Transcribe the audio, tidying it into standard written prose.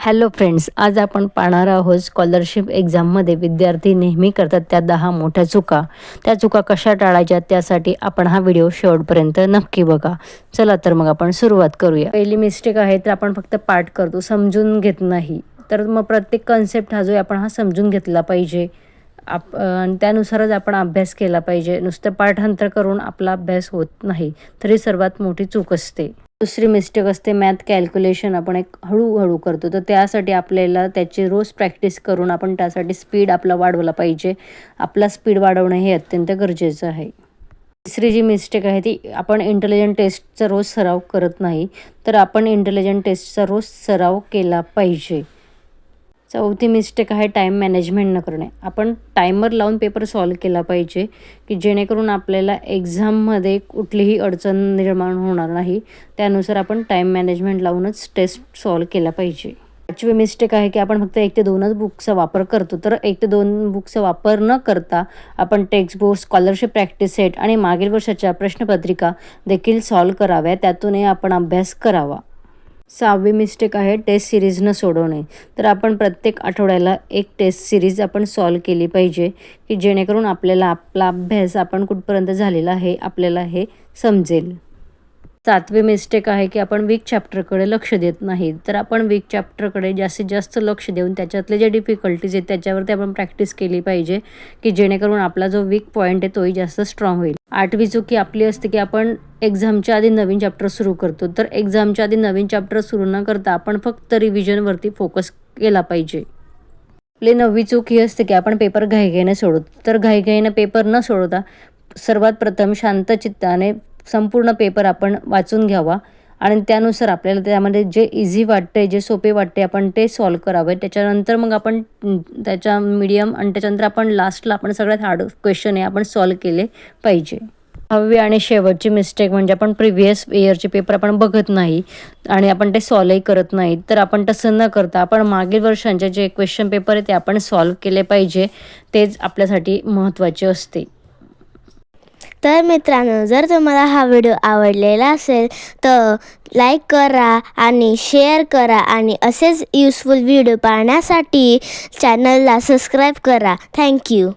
Hello friends, आज आपण पाहणार आहोत स्कॉलरशिप एक्झाममध्ये विद्यार्थी नेहमी करतात त्या 10 मोठ्या चुका. त्या चुका कशा टाळायच्या त्यासाठी आपण हा व्हिडिओ शेवटपर्यंत नक्की बघा. चला तर मग आपण सुरुवात करूया. पहिली मिस्टेक आहे तर आपण फक्त पाठ करतो, समजून घेत नाही. तर मग प्रत्येक कन्सेप्ट हा जो आपण हा समजून घेतला पाहिजे. त्यानुसारच आपण अभ्यास केला पाहिजे. नुसतं पाठांतर करून आपला अभ्यास होत नाही, तरी सर्वात मोठी चूक असते. दुसरी मिस्टेक असते मॅथ कॅल्क्युलेशन आपण एक हळूहळू करतो, तर त्यासाठी आपल्याला त्याची रोज प्रॅक्टिस करून आपण त्यासाठी स्पीड आपला वाढवला पाहिजे. आपला स्पीड वाढवणं हे अत्यंत गरजेचं आहे. तिसरी जी मिस्टेक आहे ती आपण इंटेलिजंट टेस्टचा रोज सराव करत नाही, तर आपण इंटेलिजंट टेस्टचा रोज सराव केला पाहिजे. चौथी मिस्टेक आहे टाईम मॅनेजमेंट न करणे. आपण टायमर लावून पेपर सॉल्व केला पाहिजे की जेणेकरून आपल्याला एक्झाममध्ये कुठलीही अडचण निर्माण होणार नाही. त्यानुसार आपण टाईम मॅनेजमेंट लावूनच टेस्ट सॉल्व केला पाहिजे. पाचवी मिस्टेक आहे की आपण फक्त 1 ते 2च बुकचा वापर करतो. तर 1 ते 2 बुकचा वापर न करता आपण टेक्स्टबुक, स्कॉलरशिप प्रॅक्टिस सेट आणि मागील वर्षाच्या प्रश्नपत्रिका देखील सॉल्व कराव्या. त्यातूनही आपण अभ्यास करावा. सहावी मिस्टेक आहे टेस्ट सिरीज न सोडवणे. तर आपण प्रत्येक आठवड्याला एक टेस्ट सिरीज आपण सॉल्व केली पाहिजे की जेणेकरून आपल्याला आपला अभ्यास आपण कुठपर्यंत झालेला आहे आपल्याला हे समजेल. सातवी मिस्टेक आहे की आपण वीक चॅप्टरकडे लक्ष देत नाही. तर आपण वीक चॅप्टरकडे जास्तीत जास्त लक्ष देऊन त्याच्यातले जे डिफिकल्टीज आहेत त्याच्यावरती आपण प्रॅक्टिस केली पाहिजे की जेणेकरून आपला जो वीक पॉईंट आहे तोही जास्त स्ट्रॉंग होईल. आठवी चूक आपली असते की आपण एक्झामच्या आधी नवीन चॅप्टर सुरू करतो. तर एक्झामच्या आधी नवीन चॅप्टर सुरू न करता आपण फक्त रिव्हिजनवरती फोकस केला पाहिजे. आपली 9वी चूक ही असते की आपण पेपर घाईघाईने सोडवतो. तर घाईघाईने पेपर न सोडवता सर्वात प्रथम शांत चित्ताने संपूर्ण पेपर आपण वाचून घ्यावा आणि त्यानुसार आपल्याला त्यामध्ये जे इझी वाटते, जे सोपे वाटते आपण ते सॉल्व करावे. त्याच्यानंतर मग आपण त्याच्या मीडियम आणि त्याच्यानंतर आपण लास्टला आपण सगळ्यात हार्ड क्वेश्चन आहे आपण सॉल्व केले पाहिजे. 6वी आणि शेवटची मिस्टेक म्हणजे आपण प्रिव्हियस इयरचे पेपर आपण बघत नाही आणि आपण ते सॉल्वही करत नाही. तर आपण तसं न करता आपण मागील वर्षांचे जे क्वेश्चन पेपर आहे ते आपण सॉल्व केले पाहिजे. तेच आपल्यासाठी महत्त्वाचे असते. तर मित्रांनो, जर तुम्हाला हा व्हिडिओ आवडलेला असेल तर लाईक करा आणि शेअर करा आणि असेच युजफुल व्हिडिओ पाहण्यासाठी चॅनलला सबस्क्राईब करा. थँक्यू.